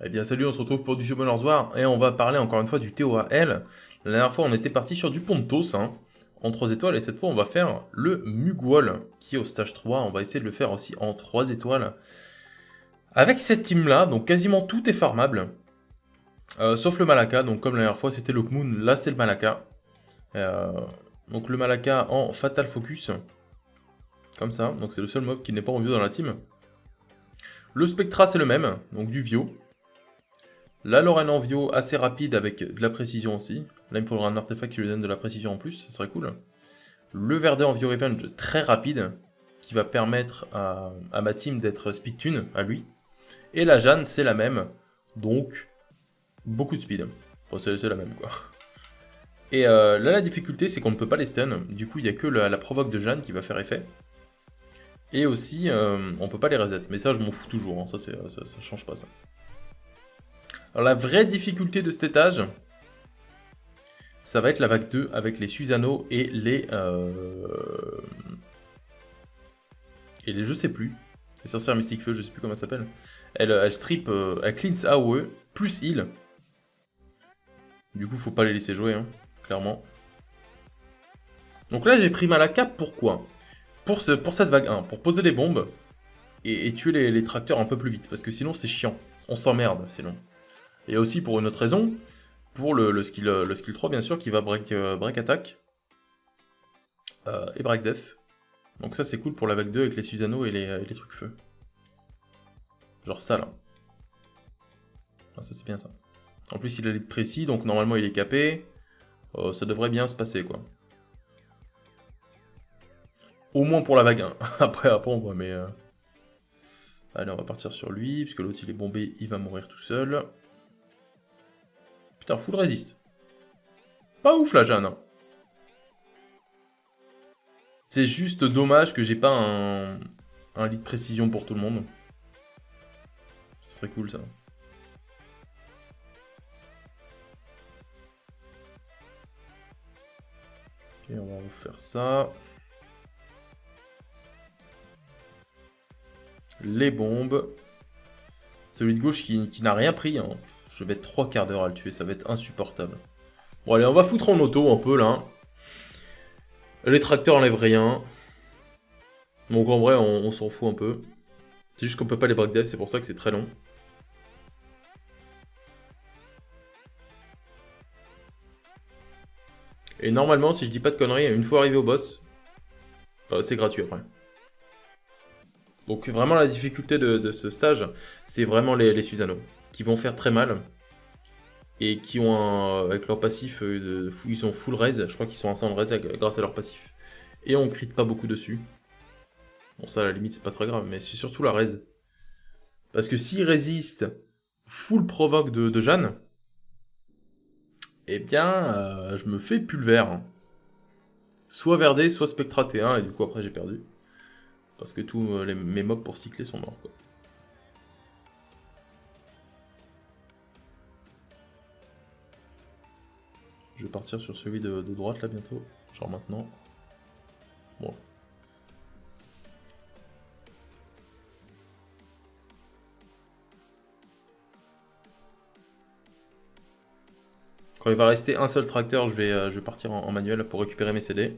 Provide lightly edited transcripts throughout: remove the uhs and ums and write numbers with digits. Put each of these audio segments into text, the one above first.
Eh bien salut, on se retrouve pour du Summoners War et on va parler encore une fois du TOAL. La dernière fois on était parti sur du Pontos en 3 étoiles et cette fois on va faire le Mugwall qui est au stage 3. On va essayer de le faire aussi en 3 étoiles. Avec cette team là, donc quasiment tout est farmable. Sauf le Malaka, donc comme la dernière fois c'était le Moon, là c'est le Malaka. Euh, donc le Malaka en Fatal Focus. Comme ça, donc c'est le seul mob qui n'est pas en Vio dans la team. Le Spectra c'est le même, donc du Vio. La Lorraine en Vio, assez rapide avec de la précision aussi. Là, il me faudra un artefact qui lui donne de la précision en plus, ça serait cool. Le Verdé en Vio Revenge, très rapide, qui va permettre à ma team d'être speed tune, à lui. Et la Jeanne, c'est la même, donc beaucoup de speed. Bon, c'est la même, quoi. Et là, la difficulté, c'est qu'on ne peut pas les stun. Du coup, il n'y a que la provoque de Jeanne qui va faire effet. Et aussi, on peut pas les reset. Mais ça, je m'en fous toujours, hein. Ça change pas, ça. Alors, la vraie difficulté de cet étage, ça va être la vague 2 avec les Susano et les je sais plus. Les sorcières Mystique Feu, je sais plus comment ça s'appelle. Elle strip, elle cleans AOE plus heal. Du coup, faut pas les laisser jouer, hein, clairement. Donc là, j'ai pris Malaka, pourquoi pour cette vague 1, pour poser des bombes et tuer les tracteurs un peu plus vite, parce que sinon c'est chiant. On s'emmerde sinon. Et aussi pour une autre raison, pour le skill 3 bien sûr, qui va break attack et break death. Donc ça c'est cool pour la vague 2 avec les Susano et les trucs feu. Genre ça là. Ah, ça c'est bien ça. En plus il est précis, donc normalement il est capé. Ça devrait bien se passer quoi. Au moins pour la vague 1. après on voit mais... Allez on va partir sur lui, puisque l'autre il est bombé, il va mourir tout seul. Putain, full résiste. Pas ouf la Jeanne. C'est juste dommage que j'ai pas un lit de précision pour tout le monde. Ce serait cool ça. Ok, on va vous faire ça. Les bombes. Celui de gauche qui n'a rien pris. Hein. Je vais être 3 quarts d'heure à le tuer, ça va être insupportable. Bon allez, on va foutre en auto un peu là. Les tracteurs enlèvent rien. Donc en vrai, on s'en fout un peu. C'est juste qu'on peut pas les break dev, c'est pour ça que c'est très long. Et normalement, si je dis pas de conneries, une fois arrivé au boss, c'est gratuit après. Donc vraiment la difficulté de ce stage, c'est vraiment les Susano, qui vont faire très mal. Et qui ont avec leur passif, ils sont full raise, je crois qu'ils sont à 100 raise grâce à leur passif. Et on crit pas beaucoup dessus. Bon ça à la limite c'est pas très grave, mais c'est surtout la raise. Parce que s'ils résistent full provoque de Jeanne, eh bien je me fais pulvère. Soit Verdé, soit Spectra T1, et du coup après j'ai perdu. Parce que tous mes mobs pour cycler sont morts quoi. Je vais partir sur celui de droite là bientôt. Genre maintenant. Bon. Quand il va rester un seul tracteur, je vais partir en manuel pour récupérer mes CD.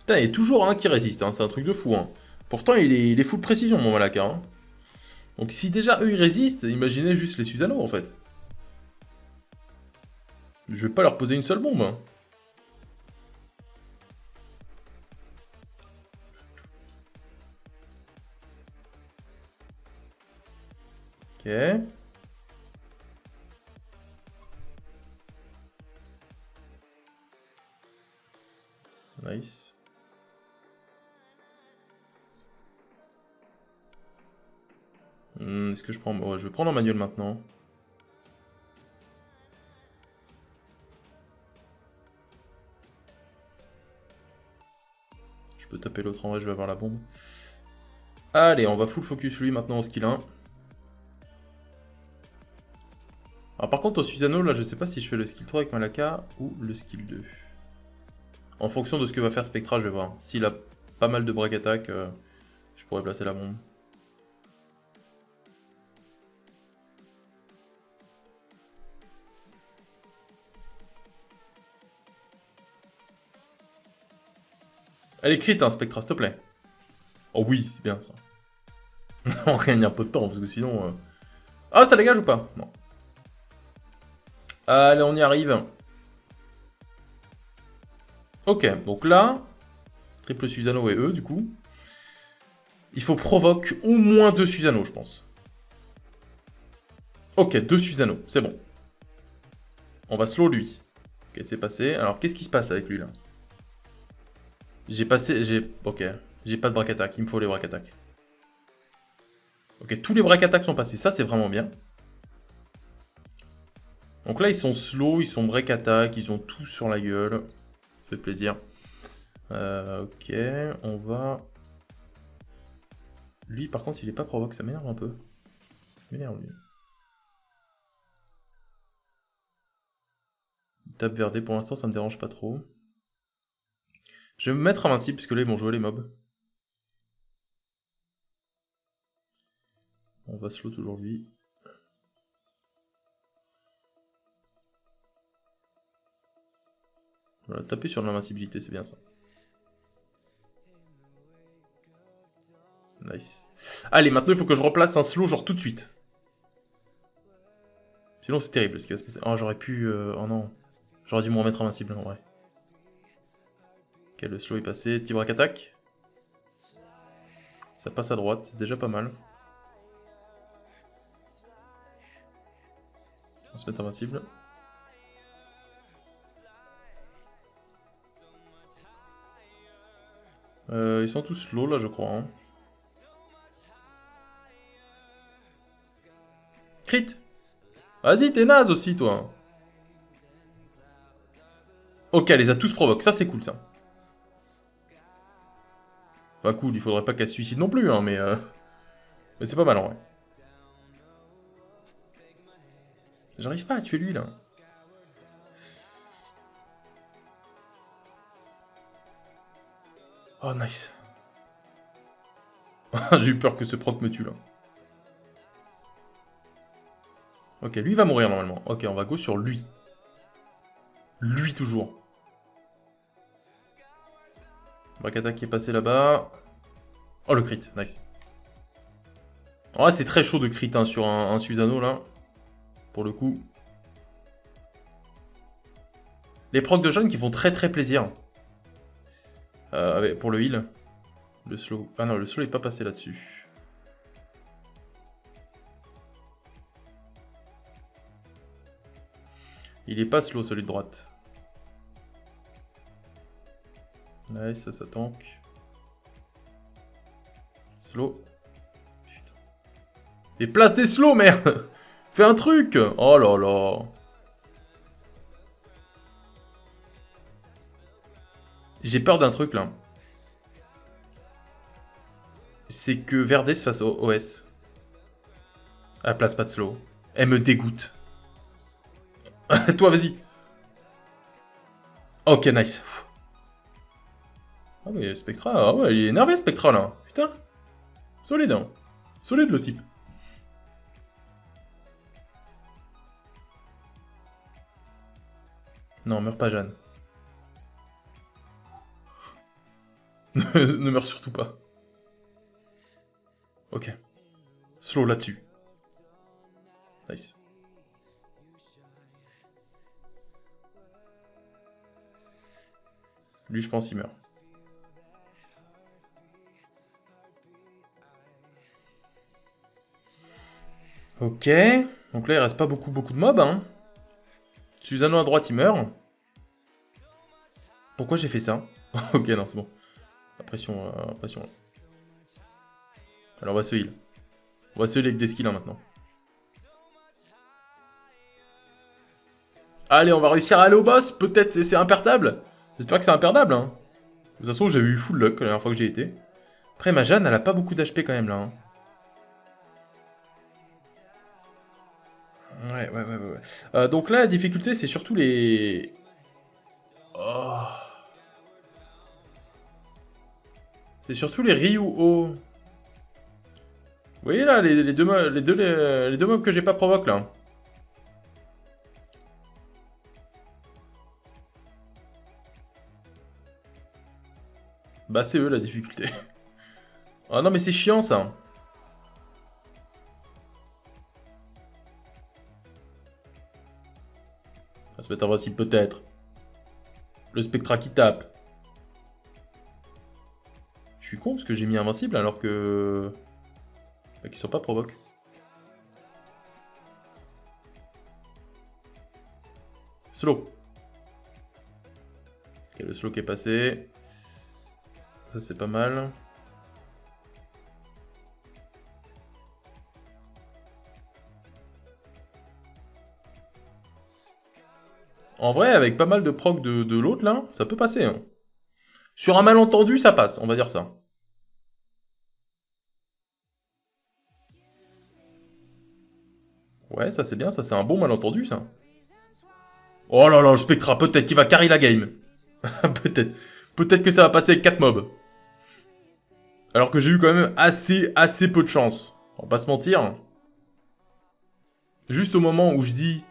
Putain, il y a toujours un qui résiste, hein, c'est un truc de fou. Hein. Pourtant, il est full précision, mon Malaka. Hein. Donc si déjà eux ils résistent, imaginez juste les Susano en fait. Je vais pas leur poser une seule bombe. Hein. Ok. Nice. Est-ce que je prends... Ouais, je vais prendre en manuel maintenant. Je peux taper l'autre en vrai, je vais avoir la bombe. Allez, on va full focus lui maintenant au skill 1. Alors par contre au Susano, là je sais pas si je fais le skill 3 avec Malaka ou le skill 2. En fonction de ce que va faire Spectra, je vais voir. S'il a pas mal de break attack, je pourrais placer la bombe. Elle est crit, hein, Spectra, s'il te plaît. Oh oui, c'est bien ça. On gagne un peu de temps, parce que sinon... Ah, ça dégage ou pas? Non. Allez, on y arrive. Ok, donc là... Triple Susano et eux, du coup. Il faut provoque au moins 2 Susano, je pense. Ok, 2 Susano, c'est bon. On va slow lui. Ok, c'est passé. Alors, qu'est-ce qui se passe avec lui, là? J'ai passé... Ok. J'ai pas de break attack, il me faut les break attack. Ok, tous les break attack sont passés. Ça, c'est vraiment bien. Donc là, ils sont slow, ils sont break attack, ils ont tout sur la gueule. Ça fait plaisir. Ok, on va... Lui, par contre, il est pas provoque, ça m'énerve un peu. Ça m'énerve, lui. Il tape verdé, pour l'instant, ça me dérange pas trop. Je vais me mettre invincible, puisque là, ils vont jouer les mobs. On va slow toujours lui. Voilà, taper sur l'invincibilité, c'est bien ça. Nice. Allez, maintenant, il faut que je replace un slow, genre tout de suite. Sinon, c'est terrible ce qui va se passer. Oh, j'aurais pu... Oh non. J'aurais dû me remettre invincible, en vrai. Ok, le slow est passé. Petit braque attaque. Ça passe à droite, c'est déjà pas mal. On se met invincible. Ils sont tous slow là, je crois. Hein. Crit. Vas-y, t'es naze aussi, toi. Ok, elle les a tous provoque. Ça, c'est cool, ça. Enfin, cool, il faudrait pas qu'elle se suicide non plus, hein, mais... Mais c'est pas mal, en vrai. J'arrive pas à tuer lui, là. Oh, nice. J'ai eu peur que ce proc me tue, là. Ok, lui, il va mourir, normalement. Ok, on va go sur lui. Lui, toujours. Bakata qui est passé là-bas. Oh, le crit, nice. En vrai, c'est très chaud de crit hein, sur un Susano, là. Pour le coup. Les procs de jeunes qui font très très plaisir. Pour le heal. Le slow. Ah non, le slow est pas passé là-dessus. Il est pas slow celui de droite. Nice, ça tank. Slow. Putain. Mais place des slows, merde. Fais un truc. Oh là là. J'ai peur d'un truc là. C'est que Verde se fasse OS. Elle place pas de slow. Elle me dégoûte. Toi, vas-y. Ok, nice. Ah mais Spectra, ah ouais, il est énervé Spectra là. Putain. Solide, hein. Solide le type. Non, meurs pas Jeanne. Ne meurs surtout pas. Ok. Slow là-dessus. Nice. Lui, je pense, il meurt. Ok. Donc là, il reste pas beaucoup de mobs. Hein. Susano à droite, il meurt. Pourquoi j'ai fait ça? Ok, non, c'est bon. La pression, pression. Alors, on va se heal. On va se heal avec des skills hein, maintenant. Allez, on va réussir à aller au boss. Peut-être c'est imperdable. J'espère que c'est imperdable. Hein. De toute façon, j'ai eu full luck la dernière fois que j'ai été. Après, ma Jeanne, elle a pas beaucoup d'HP quand même là. Hein. Ouais. Donc là, la difficulté, c'est surtout les... Oh. C'est surtout les Ryuo. Vous voyez là, les deux mobs que j'ai pas provoqué là. Bah c'est eux la difficulté. Ah non mais c'est chiant ça. Ça va se mettre invincible peut-être. Le Spectra qui tape. Je suis con parce que j'ai mis invincible alors que... Bah, qu'ils sont pas provoque. Slow. Ok, le slow qui est passé. Ça c'est pas mal. En vrai, avec pas mal de proc de l'autre là, ça peut passer. Hein. Sur un malentendu, ça passe, on va dire ça. Ouais, ça c'est bien, ça c'est un bon malentendu ça. Oh là là, le Spectra, peut-être qu'il va carry la game. Peut-être. Peut-être que ça va passer avec 4 mobs. Alors que j'ai eu quand même assez peu de chance. On va pas se mentir. Juste au moment où je dis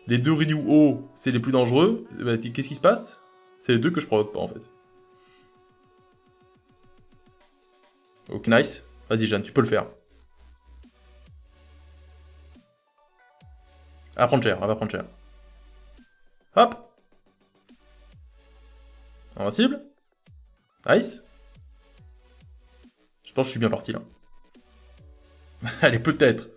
les deux Ryu c'est les plus dangereux, bah, qu'est-ce qui se passe? C'est les deux que je provoque pas en fait. Ok, nice. Vas-y, Jeanne, tu peux le faire. Elle va prendre cher, elle va prendre cher. Hop. Invincible. Nice. Je pense que je suis bien parti là. Allez, peut-être.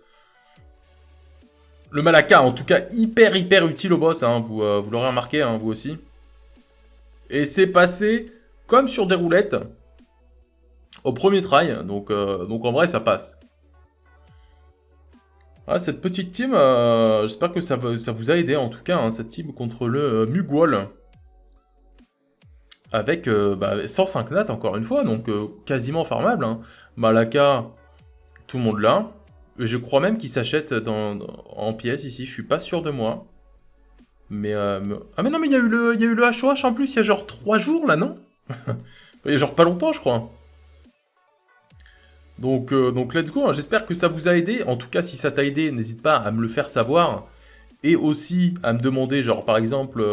Le Malaka, en tout cas, hyper utile au boss. Hein. Vous l'aurez remarqué, hein, vous aussi. Et c'est passé comme sur des roulettes au premier try. Donc en vrai, ça passe. Voilà, cette petite team, j'espère que ça vous a aidé en tout cas, hein, cette team contre le Mugwall. Avec 105 nat encore une fois, donc quasiment farmable. Hein. Malaka, tout le monde là. Et je crois même qu'il s'achète en pièces ici, je suis pas sûr de moi. Mais, ah mais non, mais il y a eu le HOH en plus, il y a genre 3 jours là, non? Il y a genre pas longtemps, je crois. Donc let's go, hein. J'espère que ça vous a aidé. En tout cas, si ça t'a aidé, n'hésite pas à me le faire savoir. Et aussi à me demander, genre par exemple,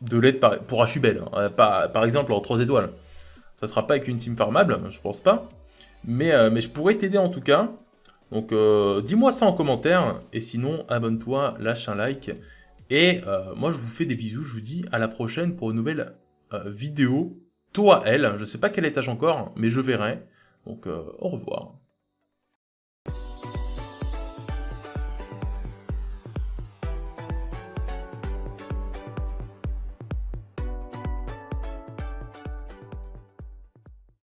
de l'aide pour Ashubel. Hein. Par exemple en 3 étoiles. Ça sera pas avec une team farmable, je pense pas. Mais je pourrais t'aider en tout cas. Donc dis-moi ça en commentaire. Et sinon, abonne-toi, lâche un like. Et moi, je vous fais des bisous. Je vous dis à la prochaine pour une nouvelle vidéo. Toi, elle, je sais pas quel étage encore, mais je verrai. Donc au revoir.